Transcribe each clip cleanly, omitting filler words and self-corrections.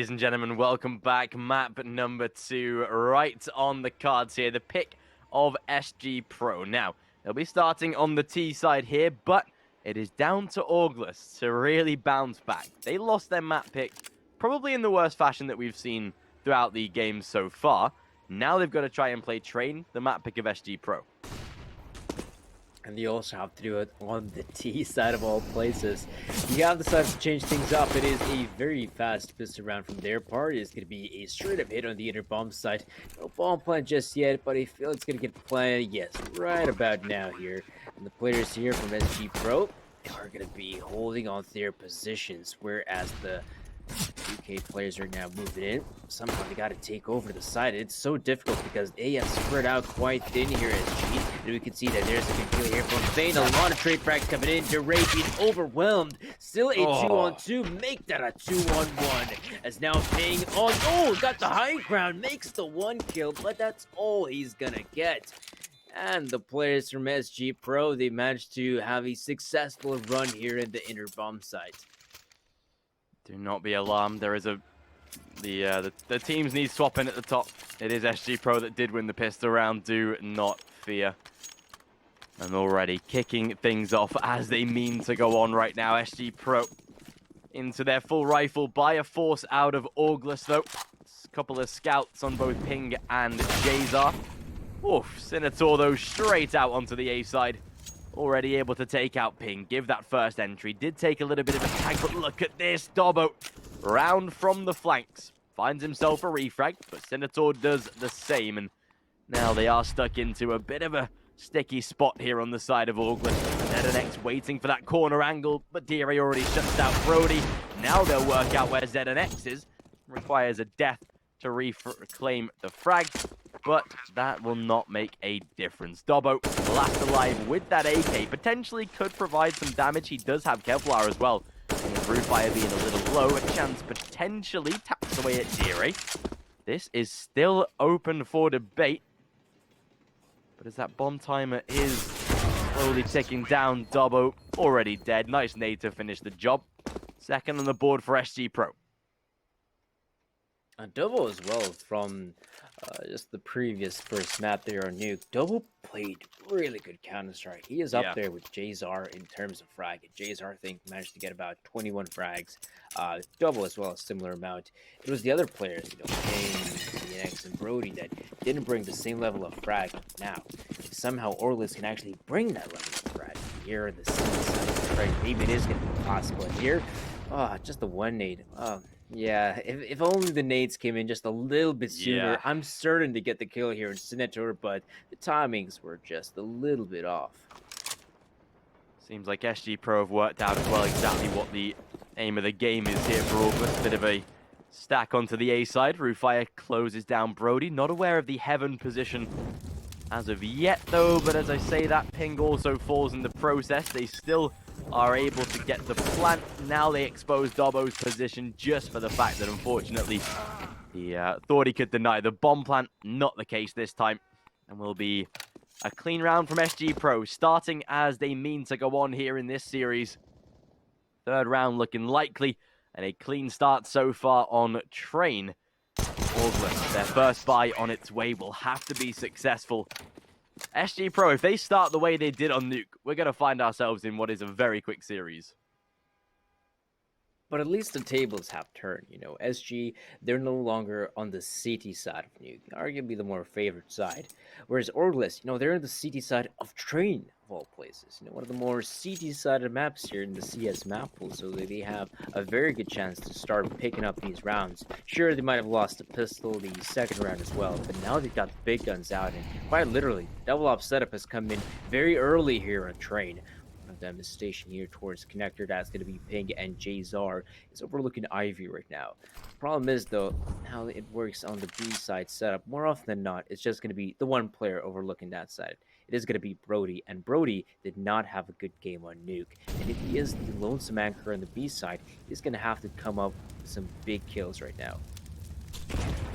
Ladies and gentlemen, welcome back. Map number 2 right on the cards here. The pick of SG.pro. Now, they'll be starting on the T side here, but it is down to Orgles to really bounce back. They lost their map pick, probably in the worst fashion that we've seen throughout the game so far. Now they've got to try and play Train, the map pick of SG.pro. And you also have to do it on the T side of all places. You have decided to change things up. It is a very fast pistol round from their part. It's going to be a straight up hit on the inner bomb site. No bomb plant just yet, but I feel it's going to get planted, yes, right about now here. And the players here from SG.pro are going to be holding on to their positions, whereas the UK players are now moving in. Somehow they got to take over the side. It's so difficult because they have spread out quite thin here as SG. And we can see that there's a good kill here from Vayne. A lot of trade frags coming in. DeRay being overwhelmed. Still a 2-on-2. Make that a 2-on-1. As now Ping on. Oh, got the high ground. Makes the 1 kill, but that's all he's gonna get. And the players from SG.pro, they managed to have a successful run here in the inner bomb site. Do not be alarmed. There is the teams need swapping at the top. It is SG.pro that did win the pistol round. Do not fear. And already kicking things off as they mean to go on right now. SG.pro into their full rifle by a force out of Orgles though. A couple of scouts on both Ping and Jazar. Oof, Senator though straight out onto the A side. Already able to take out Ping, give that first entry. Did take a little bit of a tag, but look at this. Dobbo, round from the flanks. Finds himself a refrag, but Senator does the same. And now they are stuck into a bit of a sticky spot here on the side of Orgles. ZNX waiting for that corner angle, but DRA already shuts out Brody. Now they'll work out where ZNX is. Requires a death to reclaim the frag, but that will not make a difference. Dobbo, last alive with that AK, potentially could provide some damage. He does have Kevlar as well. And with Rootfire being a little low, a chance potentially taps away at DRA. This is still open for debate. But as that bomb timer is slowly ticking down, Dobbo already dead. Nice nade to finish the job. Second on the board for SG.pro. Dobbo as well from just the previous first map there on Nuke. Dobbo played really good Counter-Strike. He is up there with Jazar in terms of frag. Jazar, I think, managed to get about 21 frags. Dobbo as well, a similar amount. It was the other players, you know, Kane, DNX, and Brody that didn't bring the same level of frag. Now, if somehow Orgles can actually bring that level of frag here in the side, maybe it is going to be possible here. Just the one nade. Yeah, if only the nades came in just a little bit sooner, I'm certain to get the kill here in Senator, but the timings were just a little bit off. Seems like SG.pro have worked out as well exactly what the aim of the game is here for Orgles. Bit of a stack onto the A side. Roofire closes down Brody. Not aware of the heaven position as of yet, though, but as I say, that Ping also falls in the process. They still are able to get the plant. Now they expose Dobbo's position just for the fact that, unfortunately, he thought he could deny the bomb plant. Not the case this time. And will be a clean round from SG.pro, starting as they mean to go on here in this series. Third round looking likely, and a clean start so far on Train. Orgles, their first buy on its way, will have to be successful. SG.pro, if they start the way they did on Nuke, we're going to find ourselves in what is a very quick series. But at least the tables have turned, you know. SG, they're no longer on the CT side of Nuke, arguably the more favored side. Whereas Orgles, you know, they're on the CT side of Train, of all places. You know, one of the more CT-sided maps here in the CS map pool, so that they have a very good chance to start picking up these rounds. Sure, they might have lost the pistol the second round as well, but now they've got the big guns out, and quite literally, double op setup has come in very early here on Train. Them is stationed here towards connector. That's going to be Ping, and Jazar is overlooking Ivy right now. The problem is, though, how it works on the B side setup, more often than not, it's just going to be the one player overlooking that side. It is going to be Brody, and Brody did not have a good game on Nuke. And if he is the lonesome anchor on the B side, he's going to have to come up with some big kills right now.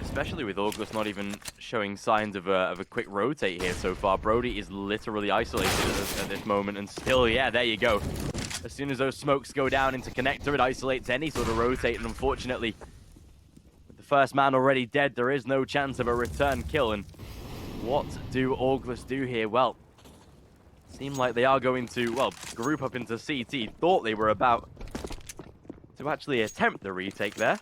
Especially with Orgles not even showing signs of a quick rotate here so far. Brody is literally isolated at this moment, and still, yeah, there you go. As soon as those smokes go down into connector, it isolates any sort of rotate, and unfortunately, The first man already dead. There is no chance of a return kill. And what do Orgles do here? Well, seem like they are going to, well, group up into CT. Thought they were about to actually attempt the retake there.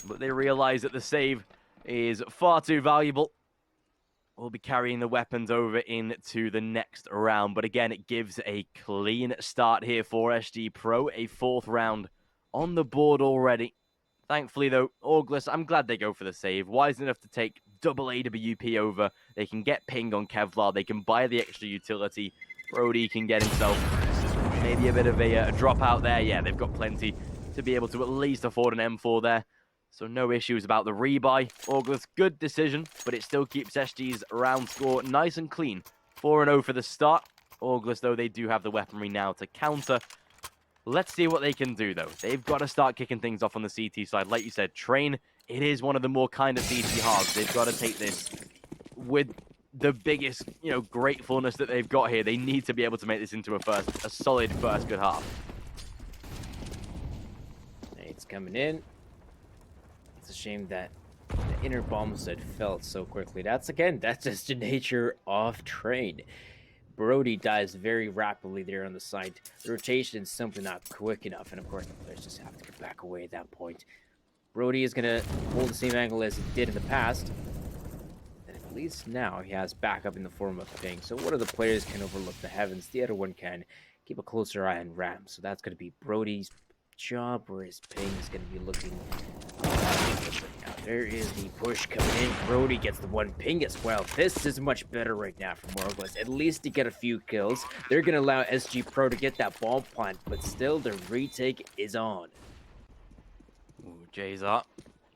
But they realize that the save is far too valuable. We'll be carrying the weapons over into the next round. But again, it gives a clean start here for SG.pro. A 4th round on the board already. Thankfully, though, Orgles, I'm glad they go for the save. Wise enough to take double AWP over. They can get pinged on Kevlar. They can buy the extra utility. Brody can get himself maybe a bit of a drop out there. Yeah, they've got plenty to be able to at least afford an M4 there. So no issues about the rebuy. Orgles, good decision, but it still keeps SG's round score nice and clean. 4-0 for the start. Orgles, though, they do have the weaponry now to counter. Let's see what they can do, though. They've got to start kicking things off on the CT side. Like you said, Train, it is one of the more kind of CT halves. They've got to take this with the biggest, gratefulness that they've got here. They need to be able to make this into a solid first good half. It's coming in. It's a shame that the inner bombs that fell so quickly. That's just the nature of Train. Brody dies very rapidly there on the site. The rotation is simply not quick enough, and of course the players just have to get back away at that point. Brody is going to hold the same angle as he did in the past, and at least now he has backup in the form of ping. So one of the players can overlook the heavens, the other one can keep a closer eye on Ram. So that's going to be Brody's job, where his ping is going to be looking. Now there is the push coming in. Brody gets the one ping as well. This is much better right now for Orgles. At least to get a few kills. They're going to allow SG.pro to get that bomb plant, but still the retake is on. Ooh, Jayzar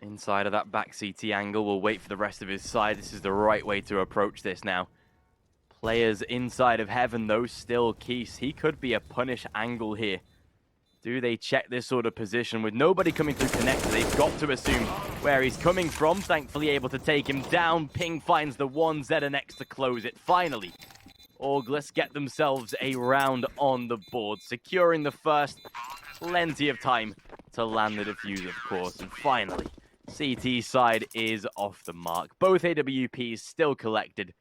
inside of that back CT angle. Will wait for the rest of his side. This is the right way to approach this now. Players inside of heaven, though, still Keys. He could be a punish angle here. Do they check this sort of position with nobody coming through connector? They've got to assume where he's coming from. Thankfully able to take him down. Ping finds the one, ZNX to close it. Finally, Orgles get themselves a round on the board, securing the first. Plenty of time to land the defuse, of course. And finally, CT side is off the mark. Both AWPs still collected.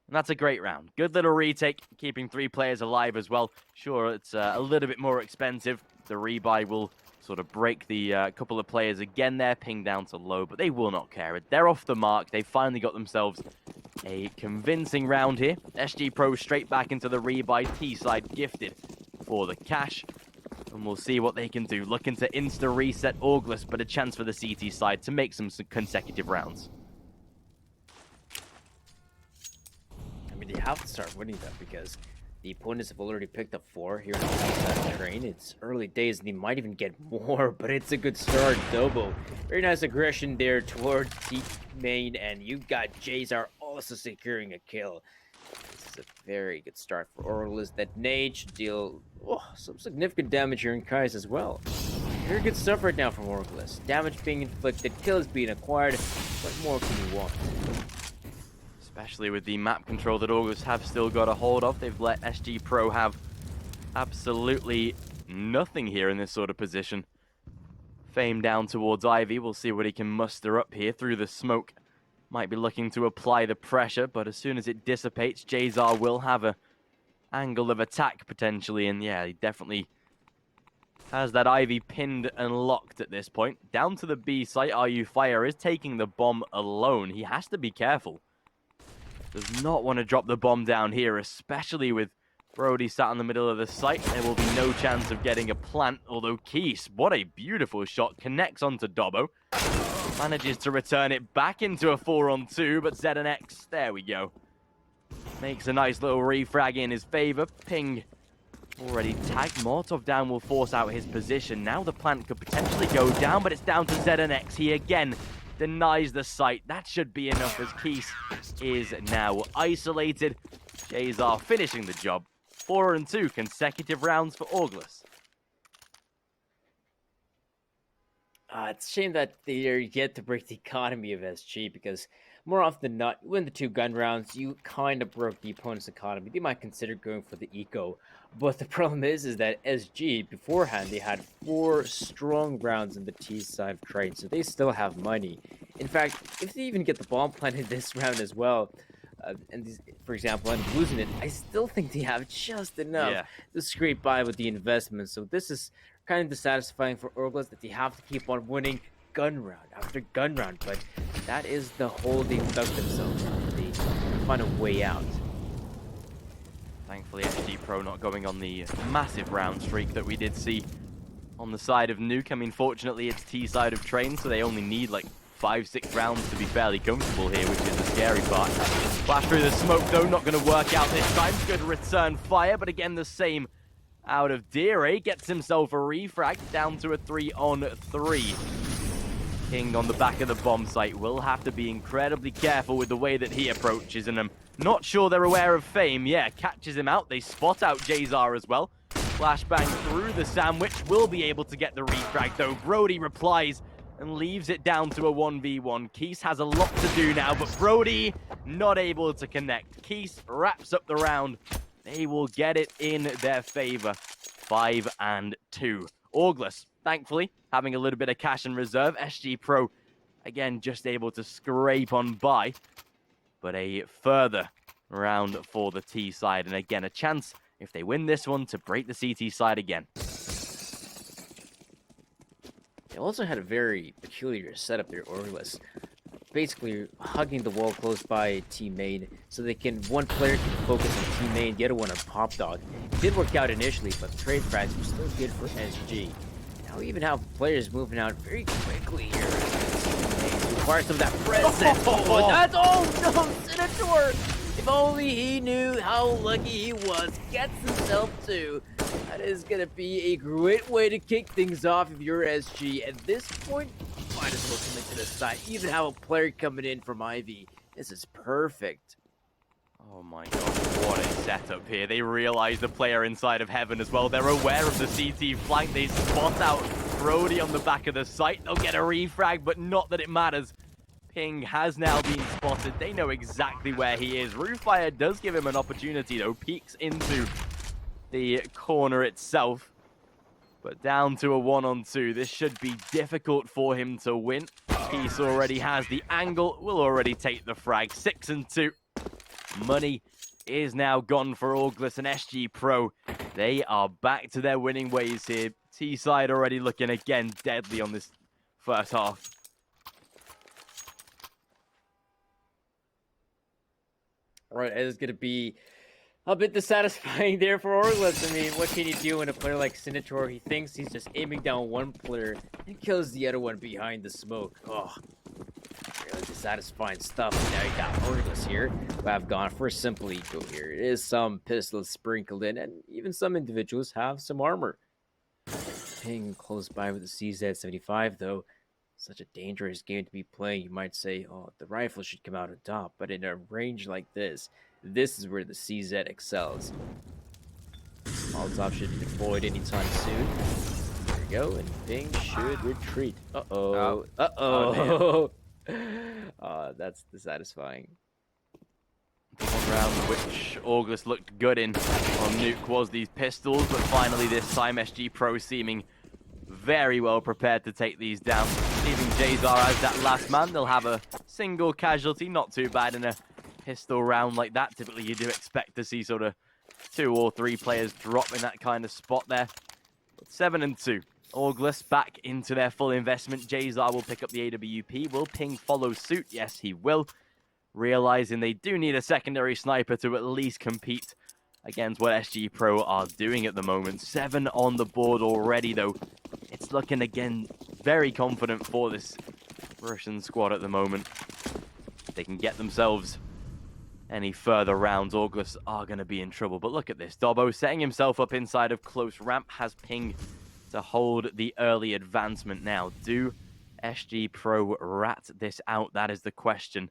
And that's a great round. Good little retake, keeping 3 players alive as well. Sure, it's a little bit more expensive. The rebuy will sort of break the couple of players again there, ping down to low, but they will not care. They're off the mark. They finally got themselves a convincing round here. SG.pro straight back into the rebuy. T-side gifted for the cash. And we'll see what they can do. Looking to insta-reset Orgles, but a chance for the CT side to make some consecutive rounds. They have to start winning them because the opponents have already picked up 4 here on the side of Train. It's early days and they might even get more, but it's a good start. Dobo, very nice aggression there towards T main, and you got Jayzar also securing a kill. This is a very good start for Orgles. That nade should deal some significant damage here in Kais as well. Very good stuff right now from Orgles. Damage being inflicted, kills being acquired. What more can you want? Especially with the map control that Orgles have still got a hold of. They've let SG.pro have absolutely nothing here in this sort of position. Fame down towards Ivy. We'll see what he can muster up here through the smoke. Might be looking to apply the pressure, but as soon as it dissipates, Jayzar will have a angle of attack potentially. And yeah, he definitely has that Ivy pinned and locked at this point. Down to the B site, RU Fire is taking the bomb alone. He has to be careful. Does not want to drop the bomb down here, especially with Brody sat in the middle of the site. There will be no chance of getting a plant, although Keys, what a beautiful shot, connects onto Dobbo. Manages to return it back into a 4-on-2, but ZNX, there we go. Makes a nice little refrag in his favor. Ping already tagged. Molotov down will force out his position. Now the plant could potentially go down, but it's down to ZNX. He again denies the site. That should be enough as Keys is now isolated. Jayzar finishing the job. 4-2 consecutive rounds for Orgles. It's a shame that they're yet to break the economy of SG because more often than not, you win the 2 gun rounds, you kind of broke the opponent's economy. They might consider going for the eco, but the problem is that SG beforehand they had 4 strong rounds in the T side of trade, so they still have money. In fact, if they even get the bomb planted this round as well, for example, I'm losing it, I still think they have just enough to scrape by with the investment. So this is kind of dissatisfying for Orgles that they have to keep on winning gun round after gun round, but that is the hole they've dug themselves in. They find a way out. Thankfully, SG.pro not going on the massive round streak that we did see on the side of Nuke. I mean, fortunately, it's T side of Train, so they only need like 5-6 rounds to be fairly comfortable here, which is the scary part. Flash through the smoke, though, not going to work out this time. Good return fire, but again, the same out of Dire. Gets himself a refrag, down to a 3-on-3. King on the back of the bomb site will have to be incredibly careful with the way that he approaches, and I'm not sure they're aware of Fame. Yeah, catches him out. They spot out Jazar as well. Flashbang through the sandwich, will be able to get the refrag, though. Brody replies and leaves it down to a 1v1. Keys has a lot to do now, but Brody not able to connect. Keys wraps up the round. They will get it in their favor. 5-2. Orgles, thankfully, having a little bit of cash in reserve. SG.pro, again, just able to scrape on by. But a further round for the T side. And again, a chance, if they win this one, to break the CT side again. They also had a very peculiar setup there, Orgles. Basically hugging the wall close by team main so they can, one player can focus on team main, the other one on Pop Dog. It did work out initially, but the trade frags were still good for SG. Now we even have players moving out very quickly here. Require some of that presence. Oh, that's no, Senator! If only he knew how lucky he was. Gets himself two. That is gonna be a great way to kick things off if you're SG. At this point, might as well commit to the side. Even have a player coming in from Ivy. This is perfect. Oh my god, what a setup here. They realize the player inside of Heaven as well. They're aware of the CT flank. They spot out Brody on the back of the site. They'll get a refrag, but not that it matters. Ping has now been spotted. They know exactly where he is. Rooffire does give him an opportunity, though. Peeks into the corner itself. But down to a 1-on-2. This should be difficult for him to win. Peace already has the angle. Will already take the frag. 6-2. Money is now gone for Orgles and SG.pro. They are back to their winning ways here. T-side already looking again deadly on this first half. All right, it's going to be a bit dissatisfying there for Orgles. I mean, what can you do when a player like Senator, he thinks he's just aiming down one player and kills the other one behind the smoke? Oh, really dissatisfying stuff. Now you got Orgles here, who have gone for a simple eco here. It is some pistols sprinkled in, and even some individuals have some armor. Ping close by with the CZ-75, though. Such a dangerous game to be playing. You might say, oh, the rifle should come out on top, but in a range like this is where the CZ excels. Molotov should be deployed anytime soon. There we go, and Ping should retreat. Uh-oh. Uh-oh. That's dissatisfying. The one round which Orgles looked good in on Nuke was these pistols, but finally this time SG.pro seeming very well prepared to take these down. Leaving Jazar as that last man. They'll have a single casualty, not too bad in a pistol round like that. Typically you do expect to see sort of 2 or 3 players drop in that kind of spot there. But 7-2. Orgles back into their full investment. Jazar will pick up the AWP. Will Ping follow suit? Yes, he will. Realizing they do need a secondary sniper to at least compete against what SG.pro are doing at the moment. 7 on the board already, though. It's looking, again, very confident for this Russian squad at the moment. If they can get themselves any further rounds, Orgles are going to be in trouble. But look at this. Dobbo setting himself up inside of close ramp. Has Ping to hold the early advancement now. Do SG.pro rat this out? That is the question.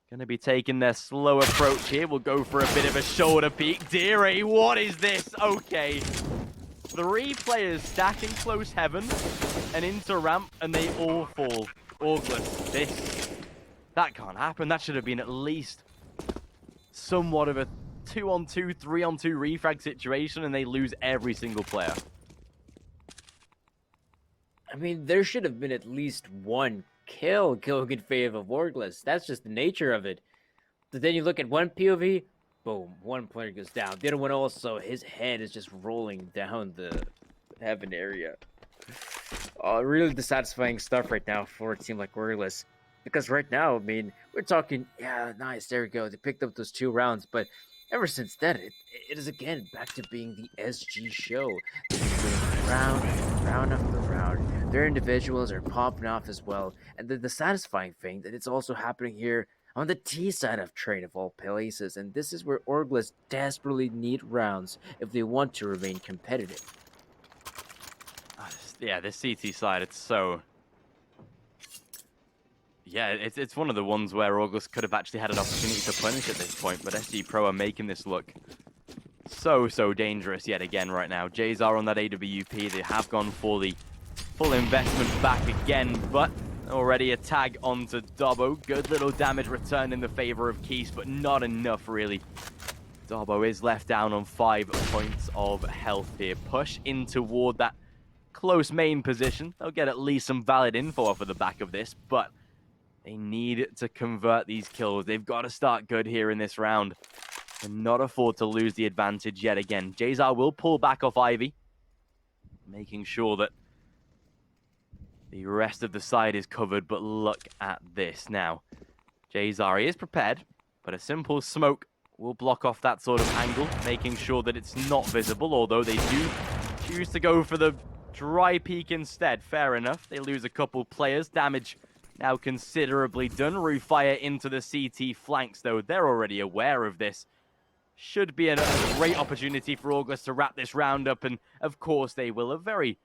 Going to be taking their slow approach here. We'll go for a bit of a shoulder peek. Dire, what is this? Okay. 3 players stacking close heaven and into ramp, and they all fall. Orgles, that can't happen. That should have been at least somewhat of a 2-on-2, 3-on-2 refrag situation, and they lose every single player. I mean, there should have been at least one kill going in favor of Orgles. That's just the nature of it. But then you look at one POV, boom, one player goes down. The other one also, his head is just rolling down the heaven area. Really dissatisfying stuff right now for a team like Orgles. Because right now, I mean, we're talking, yeah, nice, there we go. They picked up those 2 rounds, but ever since then, it is again back to being the SG show. They've been winning round after round. Their individuals are popping off as well. And the satisfying thing that it's also happening here on the T side of trade of all places. And this is where Orgles desperately need rounds if they want to remain competitive. Yeah, this CT side, it's so... Yeah, it's one of the ones where Orgles could have actually had an opportunity to punish at this point, but SG.pro are making this look so dangerous yet again right now. Jays are on that AWP. They have gone for the full investment back again, but already a tag onto Dobbo. Good little damage return in the favor of Keys, but not enough, really. Dobbo is left down on 5 points of health here. Push in toward that close main position. They'll get at least some valid info off of the back of this, but they need to convert these kills. They've got to start good here in this round and not afford to lose the advantage yet again. Jazar will pull back off Ivy, making sure that the rest of the side is covered, but look at this now. Jazar is prepared, but a simple smoke will block off that sort of angle, making sure that it's not visible, although they do choose to go for the dry peek instead. Fair enough. They lose a couple players. Damage now considerably done. Roofire into the CT flanks, though. They're already aware of this. Should be a great opportunity for Orgles to wrap this round up, and of course they will. A very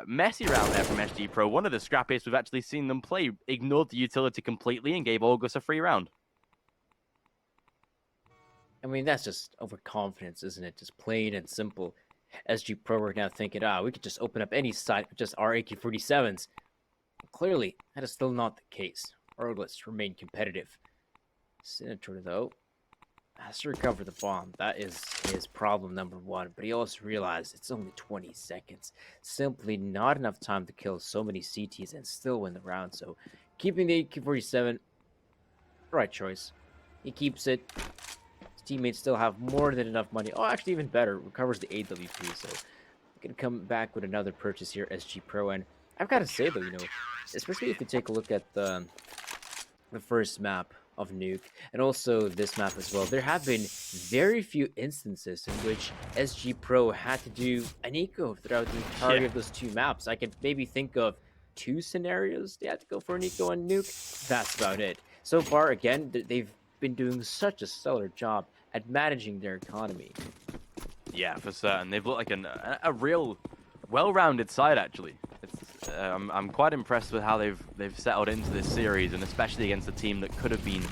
messy round there from SG.pro. One of the scrappiest we've actually seen them play. Ignored the utility completely and gave Orgles a free round. I mean, that's just overconfidence, isn't it? Just plain and simple. SG.pro are now thinking, we could just open up any site with just our AK-47s. Clearly, that is still not the case. Orgles remain competitive. Senator, though, has to recover the bomb. That is his problem number 1. But he also realized it's only 20 seconds. Simply not enough time to kill so many CTs and still win the round. So, keeping the AK-47, right choice. He keeps it. His teammates still have more than enough money. Oh, actually, even better. Recovers the AWP. So, we can come back with another purchase here, SG.pro. And I've got to say, though, especially if you take a look at the first map of Nuke, and also this map as well, there have been very few instances in which SG.pro had to do an eco throughout the entirety of those 2 maps. I could maybe think of 2 scenarios they had to go for an eco on Nuke. That's about it. So far, again, they've been doing such a stellar job at managing their economy. Yeah, for certain. They've looked like a real well-rounded side, actually. I'm quite impressed with how they've settled into this series, and especially against a team that could have been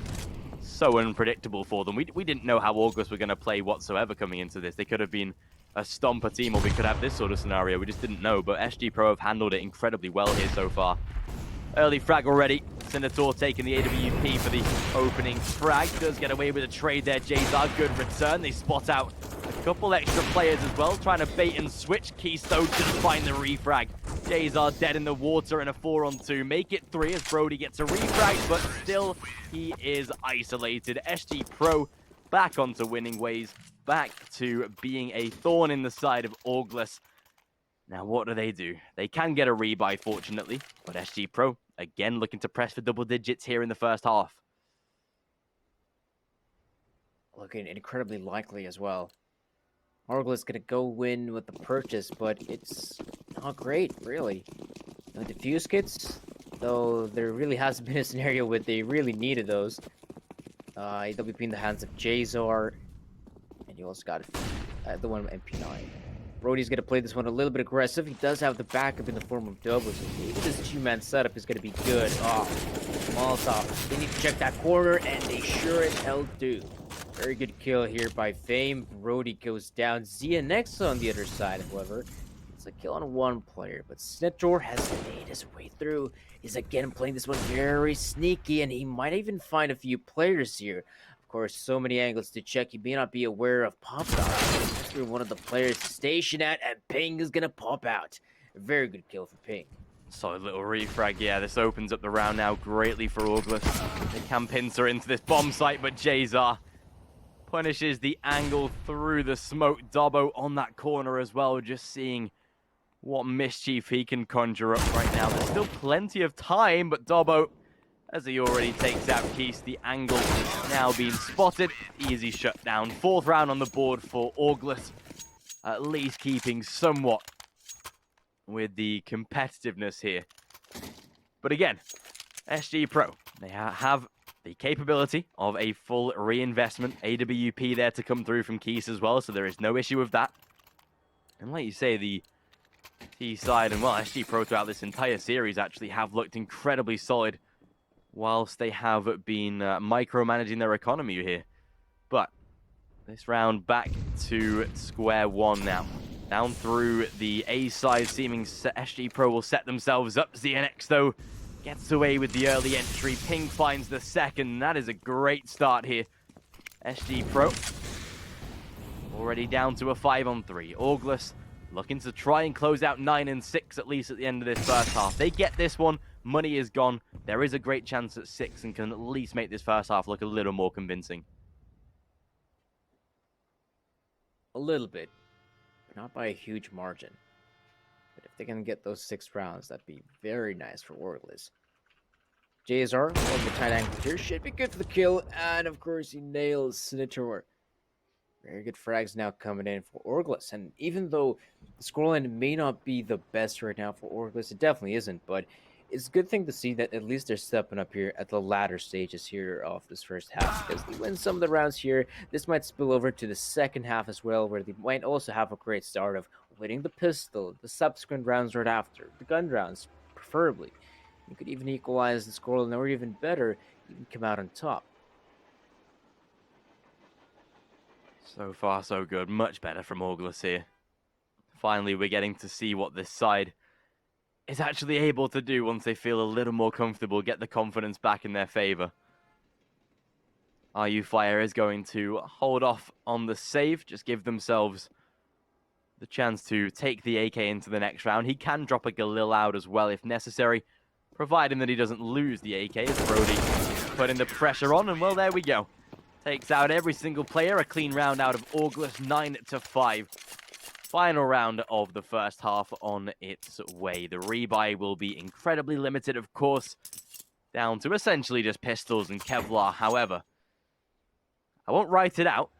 so unpredictable for them. We didn't know how Orgles were going to play whatsoever coming into this. They could have been a stomper team, or we could have this sort of scenario. We just didn't know, but SG.pro have handled it incredibly well here so far. Early frag already. Senator taking the AWP for the opening frag. Does get away with a trade there. Jazar, good return. They spot out a couple extra players as well, trying to bait and switch. Keystone just find the refrag. Jazar dead in the water in a 4-on-2. Make it 3 as Brody gets a refrag, but still he is isolated. SG.pro back onto winning ways, back to being a thorn in the side of Orgles. Now, what do? They can get a rebuy, fortunately, but SG.pro, again, looking to press for double digits here in the first half. Looking incredibly likely as well. Orgles going to go win with the purchase, but it's not great, really. No defuse kits, though there really hasn't been a scenario where they really needed those. AWP in the hands of Jazar, and you also got the one with MP9. Brody's going to play this one a little bit aggressive. He does have the backup in the form of Dobbo, so maybe this 2-man setup is going to be good. Molotov. They need to check that corner, and they sure as hell do. Very good kill here by Fame. Brody goes down. Zia next on the other side, however. It's a kill on one player, but Snittor has made his way through. He's again playing this one very sneaky, and he might even find a few players here. Of course, so many angles to check. You may not be aware of pop out. That's where one of the players is stationed at, and Ping is going to pop out. A very good kill for Ping. Solid little refrag. Yeah, this opens up the round now greatly for Orgles. They can pincer into this bomb site, but Jazar punishes the angle through the smoke. Dobbo on that corner as well, just seeing what mischief he can conjure up right now. There's still plenty of time, but Dobbo, as he already takes out Keith, the angle is now being spotted. Easy shutdown. 4th round on the board for Orgles, at least keeping somewhat with the competitiveness here. But again, SG.pro, they have the capability of a full reinvestment. AWP there to come through from Keith as well, so there is no issue with that. And like you say, the T side and, well, SG.pro throughout this entire series actually have looked incredibly solid whilst they have been micromanaging their economy here. But this round back to square one now. Down through the A side, seeming SG.pro will set themselves up. ZNX, though, gets away with the early entry. Ping finds the second. That is a great start here. SG.pro already down to a 5-on-3. Orgles looking to try and close out 9 and 6 at least at the end of this first half. They get this one, money is gone. There is a great chance at 6 and can at least make this first half look a little more convincing. A little bit, but not by a huge margin. But if they can get those 6 rounds, that'd be very nice for Orgles. JSR on the tight angle here should be good for the kill, and of course he nails Snittor. Very good frags now coming in for Orgles, and even though the scoreline may not be the best right now for Orgles, it definitely isn't, but it's a good thing to see that at least they're stepping up here at the latter stages here of this first half, because they win some of the rounds here. This might spill over to the second half as well, where they might also have a great start of winning the pistol, the subsequent rounds right after, the gun rounds, preferably. You could even equalize the scoreline, or even better, even come out on top. So far, so good. Much better from Orgles here. Finally, we're getting to see what this side is actually able to do once they feel a little more comfortable, get the confidence back in their favor. RU Fire is going to hold off on the save, just give themselves the chance to take the AK into the next round. He can drop a Galil out as well if necessary, providing that he doesn't lose the AK as Brody putting the pressure on, and well, there we go. Takes out every single player. A clean round out of Orgles, 9-5. Final round of the first half on its way. The rebuy will be incredibly limited, of course, down to essentially just pistols and Kevlar. However, I won't write it out,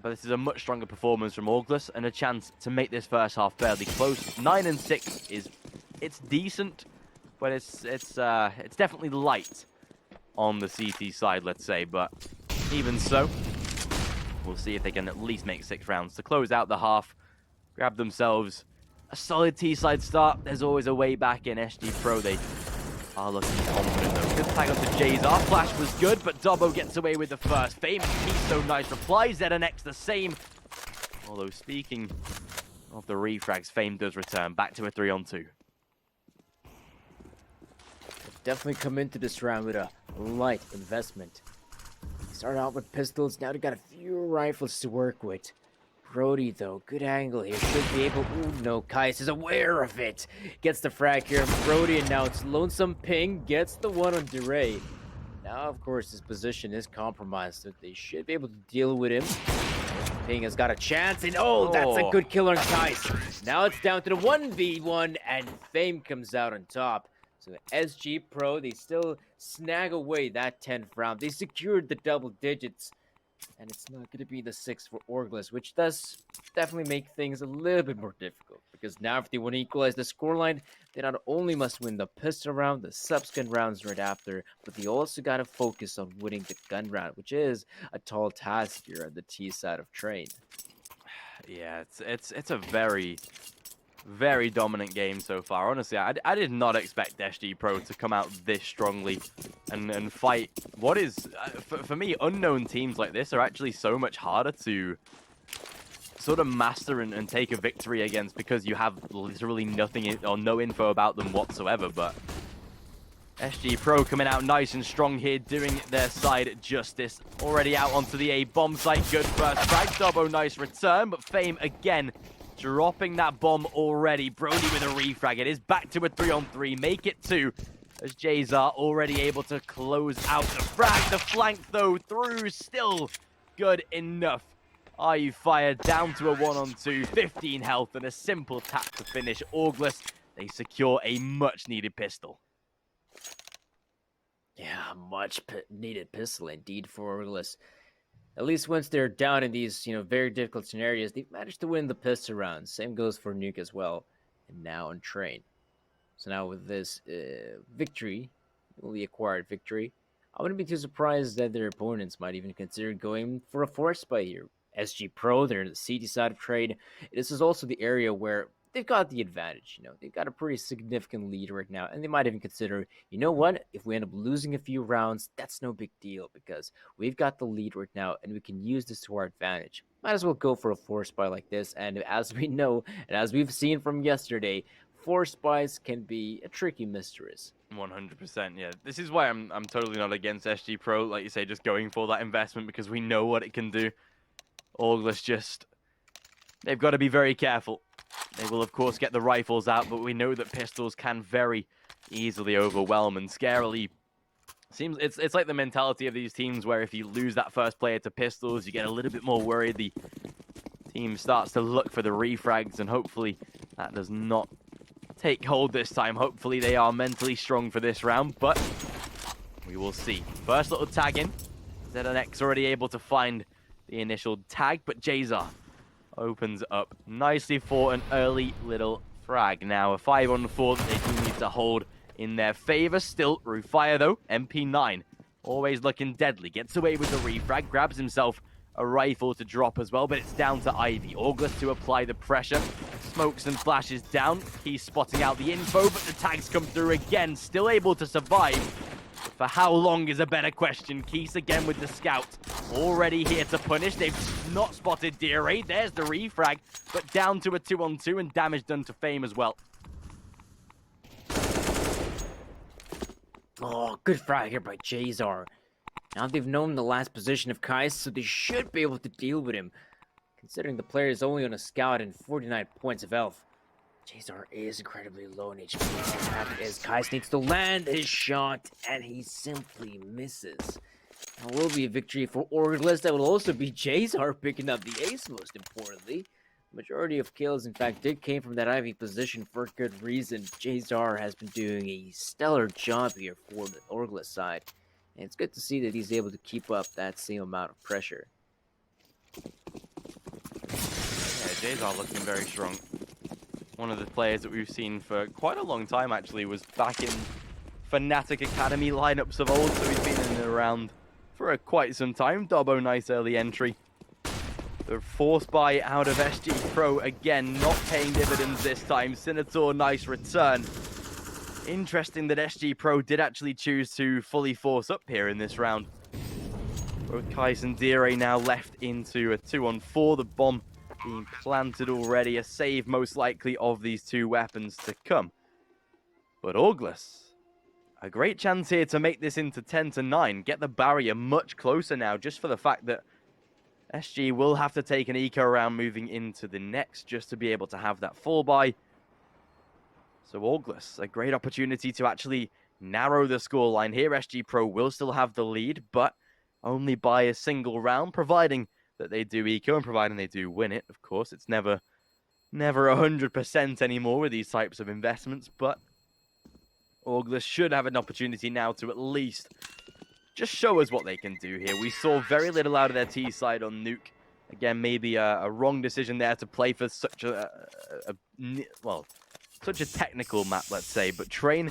but this is a much stronger performance from Orgles and a chance to make this first half fairly close. 9 and 6 it's decent, but it's definitely light on the CT side, let's say. But even so, we'll see if they can at least make 6 rounds to close out the half, grab themselves a solid T-side start. There's always a way back in SG.pro. They are looking confident, though. Good tag onto Jazar. Flash was good, but Dobbo gets away with the first. Fame and Keystone, nice reply. ZNX the same. Although, speaking of the refrags, Fame does return back to a 3-on-2. Definitely come into this round with a light investment. Start out with pistols, now they got a few rifles to work with. Brody, though, good angle here, should be able... Ooh, no, Kais is aware of it. Gets the frag here, Brody, and now it's Lonesome Ping, gets the one on DeRay. Now, of course, his position is compromised, so they should be able to deal with him. Ping has got a chance, and that's a good kill on Kais. Now it's down to the 1v1, and Fame comes out on top. So the SG.pro, they still snag away that 10th round. They secured the double digits. And it's not going to be the 6 for Orgles, which does definitely make things a little bit more difficult. Because now if they want to equalize the scoreline, they not only must win the pistol round, the subsequent rounds right after, but they also got to focus on winning the gun round, which is a tall task here on the T side of Train. Yeah, it's a very, Very dominant game so far. Honestly, I did not expect SG.pro to come out this strongly and fight what is, for me, unknown teams like this are actually so much harder to sort of master and take a victory against because you have literally nothing or no info about them whatsoever. But SG.pro coming out nice and strong here, doing their side justice. Already out onto the A bomb site. Good first frag. Dobbo, nice return, but Fame again dropping that bomb already. Brody with a refrag. It is back to a 3-on-3. Make it 2. As Jazar already able to close out the frag. The flank, though, through. Still good enough. IU Fire down to a 1-on-2. 15 health and a simple tap to finish. Orgles, they secure a much-needed pistol. Yeah, much needed pistol indeed for Orgles. At least once they're down in these, very difficult scenarios, they've managed to win the pistol round. Same goes for Nuke as well. And now on Train. So now with this victory, newly acquired victory, I wouldn't be too surprised that their opponents might even consider going for a force buy here. SG.pro, they're in the CT side of trade. This is also the area where they've got the advantage. They've got a pretty significant lead right now, and they might even consider, you know what, if we end up losing a few rounds, that's no big deal because we've got the lead right now, and we can use this to our advantage. Might as well go for a force buy like this, and as we know, and as we've seen from yesterday, force buys can be a tricky mistress. 100%, yeah. This is why I'm totally not against SG.pro, like you say, just going for that investment because we know what it can do. Orgles they've got to be very careful. They will, of course, get the rifles out, but we know that pistols can very easily overwhelm and scarily. It's like the mentality of these teams where if you lose that first player to pistols, you get a little bit more worried. The team starts to look for the refrags, and hopefully that does not take hold this time. Hopefully they are mentally strong for this round, but we will see. First little tag in. ZNX already able to find the initial tag, but Jazar opens up nicely for an early little frag. Now a 5-on-4 that they do need to hold in their favor. Still, Rufire though, MP9, always looking deadly. Gets away with the refrag, grabs himself a rifle to drop as well, but it's down to Ivy. Orgles to apply the pressure. Smokes and flashes down. He's spotting out the info, but the tags come through again. Still able to survive. For how long is a better question. Keys again with the scout. Already here to punish. They've not spotted Dire. There's the refrag, but down to a 2-on-2 and damage done to Fame as well. Oh, good frag here by Jazar. Now they've known the last position of Kai, so they should be able to deal with him. Considering the player is only on a scout and 49 points of health. Jazar is incredibly low in HP. As Kai needs to land his shot, and he simply misses. It will be a victory for Orgles. That will also be Jazar picking up the ace, most importantly. Majority of kills, in fact, came from that Ivy position for good reason. Jazar has been doing a stellar job here for the Orgles side. And it's good to see that he's able to keep up that same amount of pressure. Yeah, Jazar looking very strong. One of the players that we've seen for quite a long time, actually, was back in Fnatic Academy lineups of old, so he's been in and around for quite some time. Dobbo, nice early entry. The force buy out of SG.pro, again, not paying dividends this time. Senator, nice return. Interesting that SG.pro did actually choose to fully force up here in this round. Both Kais and Dire now left into a 2-on-4. The bomb being planted already. A save, most likely, of these two weapons to come. But Orgles, a great chance here to make this into 10-9. Get the barrier much closer now, just for the fact that SG will have to take an eco round moving into the next just to be able to have that full buy. So Orgles, a great opportunity to actually narrow the scoreline here. SG.pro will still have the lead, but only by a single round, providing that they do eco and providing they do win it. Of course, it's never 100% anymore with these types of investments, but Orgles should have an opportunity now to at least just show us what they can do here. We saw very little out of their T side on Nuke. Again, maybe a wrong decision there to play for such such a technical map, let's say. But Train,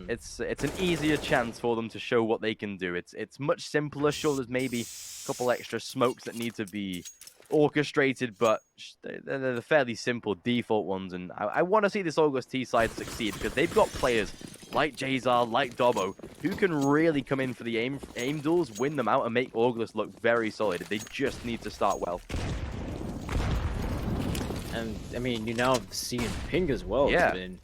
it's an easier chance for them to show what they can do. It's much simpler. Sure, there's maybe a couple extra smokes that need to be orchestrated, but they're the fairly simple default ones. And I want to see this Orgles T side succeed because they've got players like Jazar, like Dobbo, who can really come in for the aim duels, win them out, and make Orgles look very solid. They just need to start well. And I mean, you now have seen Ping as well. Yeah. Has been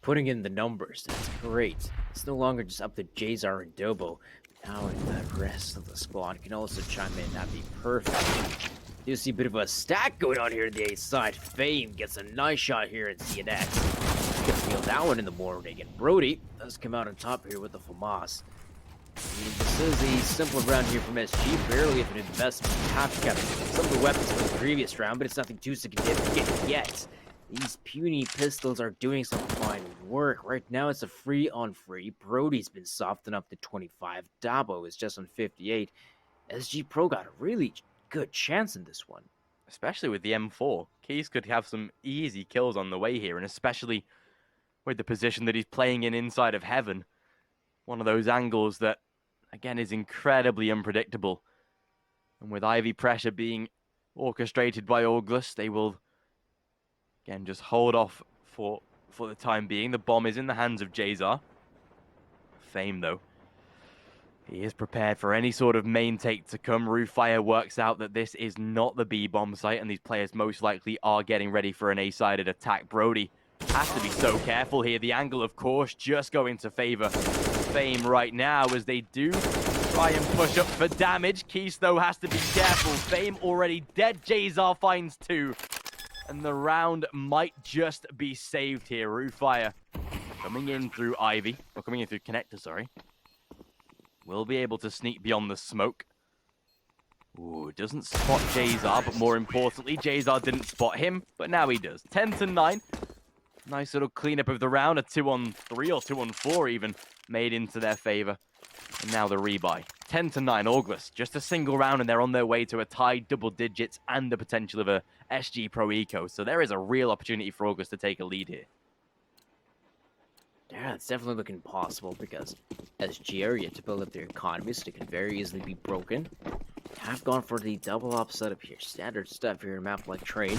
putting in the numbers. That's great. It's no longer just up to Jazar and Dobbo. Now the rest of the squad can also chime in. That'd be perfect. You see a bit of a stack going on here on the A side. Fame gets a nice shot here at CNX. Gonna feel that one in the morning. And Brody does come out on top here with the FAMAS. This is a simple round here from SG. Barely of an investment. Have kept some of the weapons from the previous round, but it's nothing too significant yet. These puny pistols are doing some fine work. Right now, it's a free-on-free. Brody's been softened up to 25. Dabo is just on 58. SG.pro got a really good chance in this one. Especially with the M4. Keys could have some easy kills on the way here, and especially with the position that he's playing in inside of Heaven. One of those angles that, again, is incredibly unpredictable. And with Ivy pressure being orchestrated by Orgles, they will, again, just hold off for the time being. The bomb is in the hands of Jazar. Fame, though. He is prepared for any sort of main take to come. Rooffire works out that this is not the B-bomb site, and these players most likely are getting ready for an A-sided attack. Brody has to be so careful here. The angle, of course, just going to favor Fame right now as they do try and push up for damage. Keys, though, has to be careful. Fame already dead. Jazar finds 2. And the round might just be saved here. Rooffire coming in through Ivy, or coming in through Connector, sorry. Will be able to sneak beyond the smoke. Ooh, doesn't spot Jazar, but more importantly, Jazar didn't spot him, but now he does. 10-9. Nice little cleanup of the round. A 2-on-3 or 2-on-4 even made into their favor. And now the rebuy. 10-9, Orgles. Just a single round and they're on their way to a tied double digits and the potential of a SG.pro eco. So there is a real opportunity for Orgles to take a lead here. Yeah, it's definitely looking possible because SG are yet to build up their economies, so they can very easily be broken. Have gone for the double op setup here. Standard stuff here in a map like Train.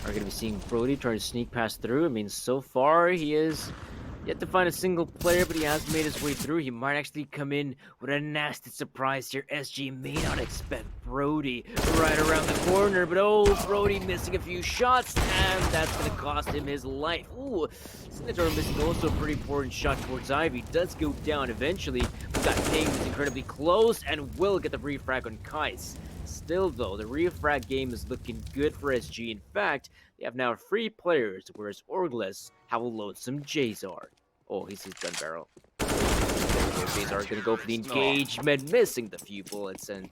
Are going to be seeing Brody trying to sneak past through. I mean, so far he is yet to find a single player, but he has made his way through. He might actually come in with a nasty surprise here. SG may not expect Brody right around the corner, but oh, Brody missing a few shots, and that's going to cost him his life. Ooh, Senator missing also a pretty important shot towards Ivy. Does go down eventually. We've got Ping who's incredibly close and will get the refrag on Kais. Still, though, the refrag game is looking good for SG. In fact, they have now 3 players, whereas Orgles have a lonesome Jazar. Oh, he sees gun barrel. Jazar going to go for the engagement, missing the few bullets, and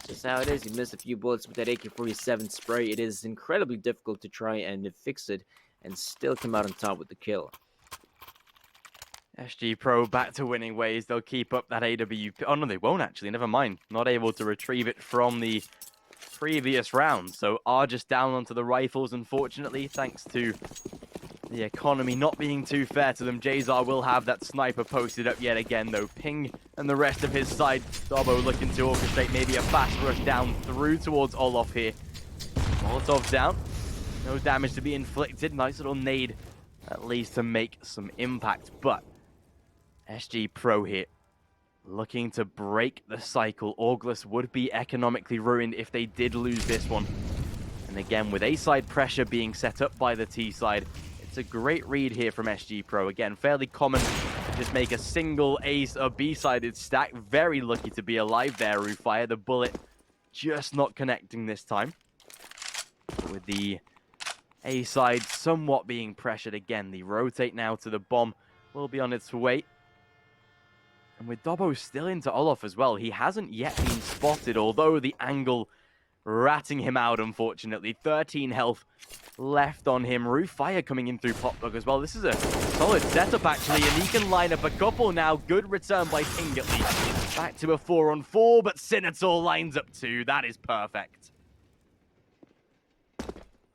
just how it is. He missed a few bullets with that AK-47 spray. It is incredibly difficult to try and fix it and still come out on top with the kill. SG.pro back to winning ways. They'll keep up that AWP. Oh, no, they won't actually. Never mind. Not able to retrieve it from the previous round. So are just down onto the rifles, unfortunately, thanks to the economy not being too fair to them. Jazar will have that sniper posted up yet again, though. Ping and the rest of his side. Dobbo looking to orchestrate maybe a fast rush down through towards Olof here. Molotov down. No damage to be inflicted. Nice little nade, at least, to make some impact. But SG.pro here, looking to break the cycle. Orgles would be economically ruined if they did lose this one. And again, with A-side pressure being set up by the T-side, it's a great read here from SG.pro. Again, fairly common to just make a single A or B-sided stack. Very lucky to be alive there, Rooffire. The bullet just not connecting this time. With the A-side somewhat being pressured again. The rotate now to the bomb will be on its way. And with Dobbo still into Olof as well, he hasn't yet been spotted, although the angle ratting him out, unfortunately. 13 health left on him. Rooffire coming in through Popdog as well. This is a solid setup, actually, and he can line up a couple now. Good return by Ping at least. Back to a 4-on-4, but Senator lines up 2. That is perfect.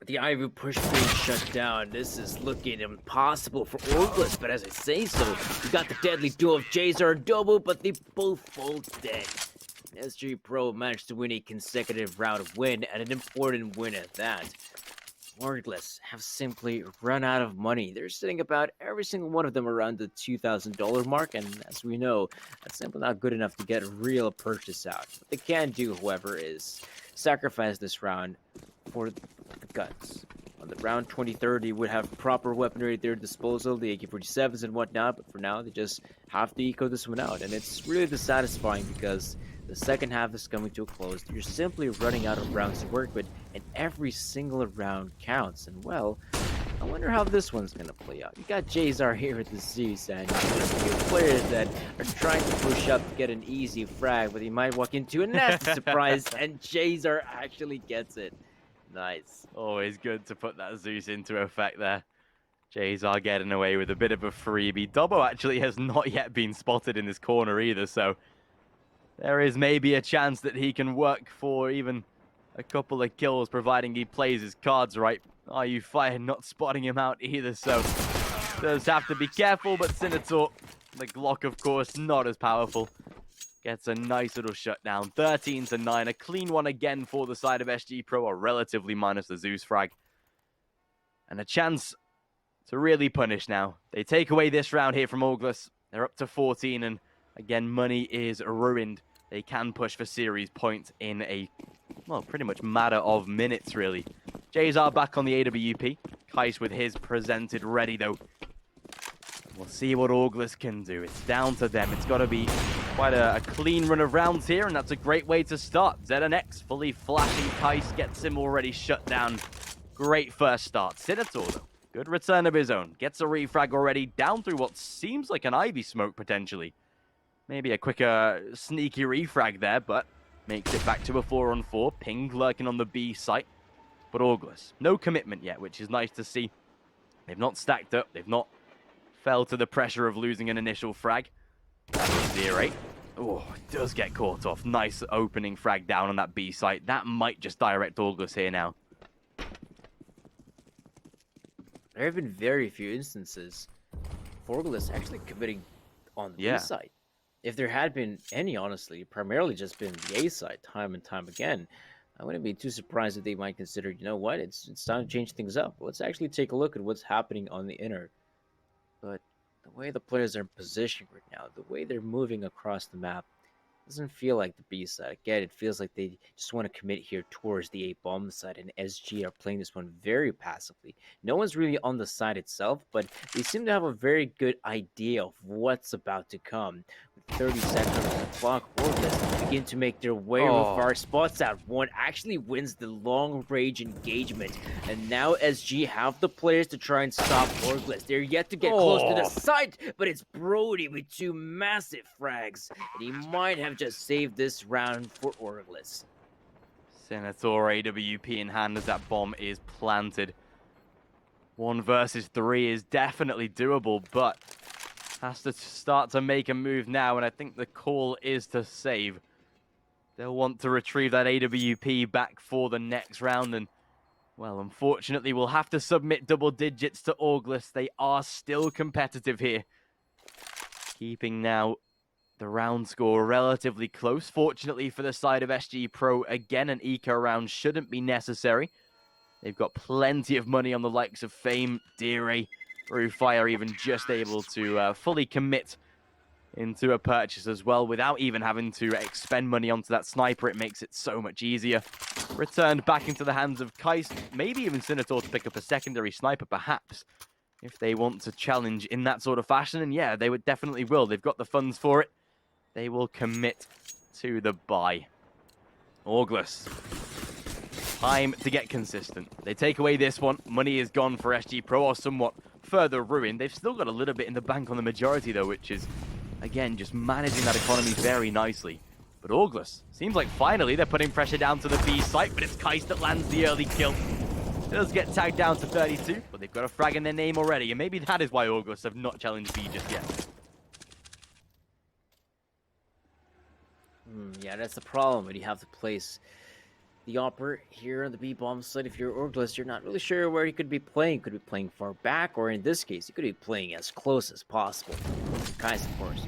The Ivy push being shut down. This is looking impossible for Orgles, but as I say so, we got the deadly duo of Jazar and Dobbo, but they both fall dead. SG.pro managed to win a consecutive round win, and an important win at that. Orgles have simply run out of money. They're sitting about every single one of them around the $2,000 mark, and as we know, that's simply not good enough to get a real purchase out. What they can do, however, is sacrifice this round for the guns. On the round 2030 would have proper weaponry at their disposal, the AK-47s and whatnot, but for now they just have to eco this one out, and it's really dissatisfying because the second half is coming to a close. You're simply running out of rounds to work with, and every single round counts. And well, I wonder how this one's gonna play out. You got Jazar here at the Zeus, and you have a few players that are trying to push up to get an easy frag, but he might walk into a nasty surprise, and Jazar actually gets it. Nice. Always good to put that Zeus into effect there. Jazar getting away with a bit of a freebie. Dobbo actually has not yet been spotted in this corner either, so there is maybe a chance that he can work for even a couple of kills, providing he plays his cards right. Are you fire not spotting him out either, so does have to be careful, but Sinator, the Glock of course, not as powerful. Gets a nice little shutdown, 13-9, a clean one again for the side of SG.pro, or relatively minus the Zeus frag. And a chance to really punish now. They take away this round here from Orgles. They're up to 14, and again, money is ruined. They can push for series points in a, well, pretty much matter of minutes, really. Jazar back on the AWP. Kais with his presented ready, though. We'll see what Orgles can do. It's down to them. It's got to be quite a clean run of rounds here, and that's a great way to start. ZNX fully flashing Kais, gets him already shut down. Great first start. Sinator, though, good return of his own. Gets a refrag already, down through what seems like an Ivy smoke, potentially. Maybe a quicker, sneaky refrag there, but makes it back to a 4-on-4. Ping lurking on the B site. But Orgles, no commitment yet, which is nice to see. They've not stacked up. They've not fell to the pressure of losing an initial frag. That was 0-8. Oh, it does get caught off. Nice opening frag down on that B site. That might just direct Orgles here now. There have been very few instances of Orgles actually committing on the B side. If there had been any, honestly, primarily just been the A side time and time again, I wouldn't be too surprised if they might consider, you know what, it's time to change things up. Let's actually take a look at what's happening on the inner. But the way the players are positioned right now, the way they're moving across the map, doesn't feel like the B side. Again, it feels like they just want to commit here towards the A bomb side, and SG are playing this one very passively. No one's really on the side itself, but they seem to have a very good idea of what's about to come. With 30 seconds on the clock, Orgles begin to make their way with far spots out. One actually wins the long range engagement, and now SG have the players to try and stop Orgles. They're yet to get close to the site, but it's Brody with two massive frags, and he might have just saved this round for Orgles. Senator AWP in hand as that bomb is planted. 1 versus 3 is definitely doable, but has to start to make a move now, and I think the call is to save. They'll want to retrieve that AWP back for the next round, and, well, unfortunately, we'll have to submit double digits to Orgles. They are still competitive here. Keeping now the round score relatively close. Fortunately for the side of SG.pro, again, an eco round shouldn't be necessary. They've got plenty of money on the likes of Fame, Dire, Brewfire, even just able to fully commit into a purchase as well without even having to expend money onto that sniper. It makes it so much easier. Returned back into the hands of Kais, maybe even Sinator to pick up a secondary sniper, perhaps, if they want to challenge in that sort of fashion. And yeah, they would definitely will. They've got the funds for it. They will commit to the buy. Orgles. Time to get consistent. They take away this one. Money is gone for SG.pro, or somewhat further ruined. They've still got a little bit in the bank on the majority, though, which is, again, just managing that economy very nicely. But Orgles, seems like finally they're putting pressure down to the B site, but it's Kais that lands the early kill. Does get tagged down to 32, but they've got a frag in their name already, and maybe that is why Orgles have not challenged B just yet. Yeah, that's the problem when you have to place the Opera here on the B-bomb side. If you're Orgles, you're not really sure where he could be playing. Could be playing far back, or in this case, he could be playing as close as possible. Kais, of course,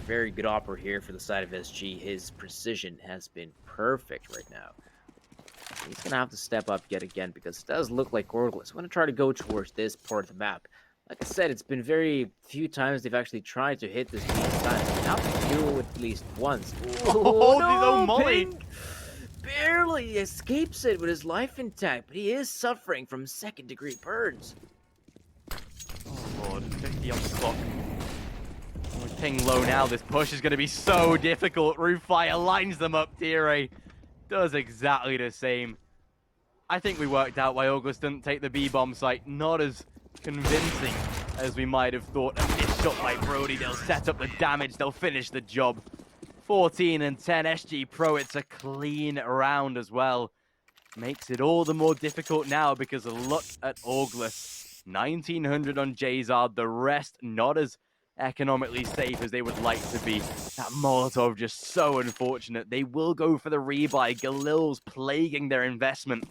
very good opera here for the side of SG. His precision has been perfect right now. He's going to have to step up yet again because it does look like Orgles. I'm going to try to go towards this part of the map. Like I said, it's been very few times they've actually tried to hit this beam side. They have to kill at least once. Oh, no, molly! Pink barely escapes it with his life intact, but he is suffering from second-degree burns. Oh lord, 50 on the clock. With Ping low now, this push is going to be so difficult. Rooffire lines them up. Dire does exactly the same. I think we worked out why Orgles didn't take the B-bomb site. Not as convincing as we might have thought. A missed shot by Brody. They'll set up the damage. They'll finish the job. 14 and 10 SG.pro. It's a clean round as well. Makes it all the more difficult now because look at Orgles. 1900 on Jazard. The rest not as economically safe as they would like to be. That Molotov just so unfortunate. They will go for the rebuy. Galil's plaguing their investment.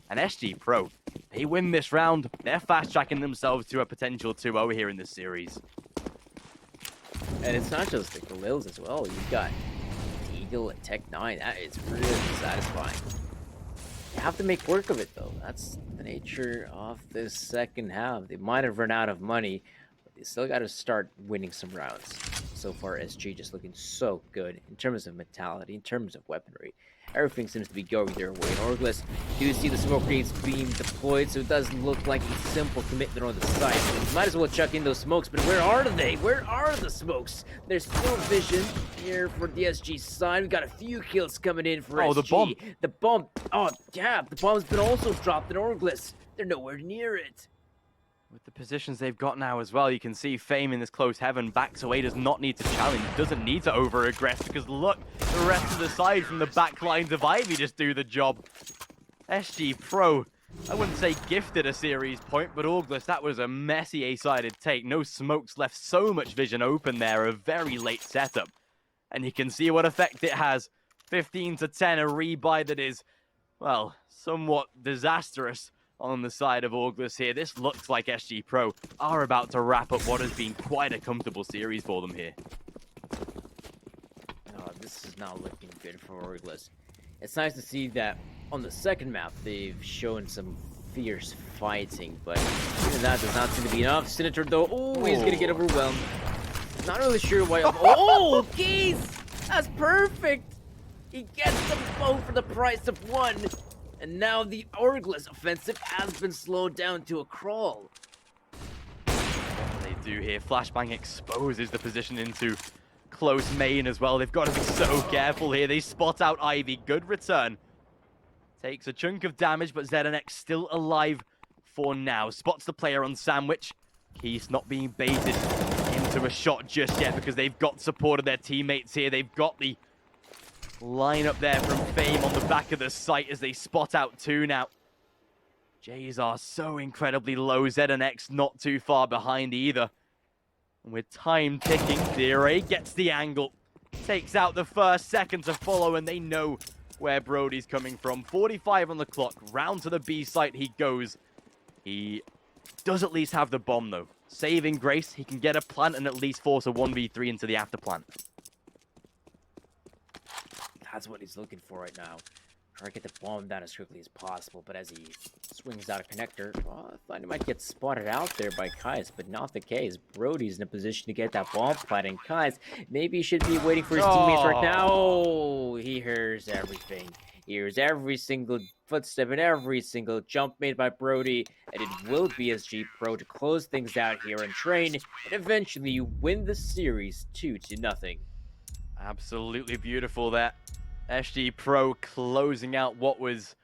And SG.pro, they win this round. They're fast-tracking themselves to a potential 2-0 here in this series. And it's not just the Galils as well. You've got Eagle and Tech9. That is really satisfying. You have to make work of it, though. That's the nature of this second half. They might have run out of money, but they still got to start winning some rounds. So far, SG just looking so good in terms of mentality, in terms of weaponry. Everything seems to be going their way. And Orgles do see the smoke grenades being deployed, so it doesn't look like a simple commitment on the site. Might as well chuck in those smokes, but where are they? Where are the smokes? There's still vision here for the SG side. We got a few kills coming in for SG. Oh, the bomb. The bomb. Oh, yeah, the bomb's been also dropped in Orgles. They're nowhere near it. With the positions they've got now as well, you can see Fame in this close heaven backs away, does not need to challenge, doesn't need to over-aggress, because look, the rest of the side from the back lines of Ivy just do the job. SG.pro, I wouldn't say gifted a series point, but Orgles, that was a messy A-sided take. No smokes left, so much vision open there, a very late setup. And you can see what effect it has. 15 to 10, a rebuy that is, well, somewhat disastrous on the side of Orgles here. This looks like SG.pro are about to wrap up what has been quite a comfortable series for them here. Oh, this is not looking good for Orgles. It's nice to see that on the second map, they've shown some fierce fighting, but even that does not seem to be enough. Senator, though, oh, he's gonna get overwhelmed. Not really sure why. Oh, geez! That's perfect! He gets them both for the price of one. And now the Orgles offensive has been slowed down to a crawl. They do here. Flashbang exposes the position into close main as well. They've got to be so careful here. They spot out Ivy. Good return. Takes a chunk of damage, but ZNX still alive for now. Spots the player on Sandwich. Keith not being baited into a shot just yet because they've got support of their teammates here. They've got the line up there from Fame on the back of the site as they spot out two now. Jays are so incredibly low. ZNX not too far behind either. And with time ticking, Dire gets the angle. Takes out the first, second to follow, and they know where Brody's coming from. 45 on the clock. Round to the B site he goes. He does at least have the bomb, though. Saving grace, he can get a plant and at least force a 1v3 into the after plant. That's what he's looking for right now. Try to get the bomb down as quickly as possible, but as he swings out a connector, well, I thought he might get spotted out there by Kais, but not the case. Brody's in a position to get that bomb planted. Kais, maybe he should be waiting for his teammates right now. Oh, he hears everything. He hears every single footstep and every single jump made by Brody, and it will be SG.pro to close things out here and train, and eventually win the series 2-0. Absolutely beautiful there. SG.pro closing out what was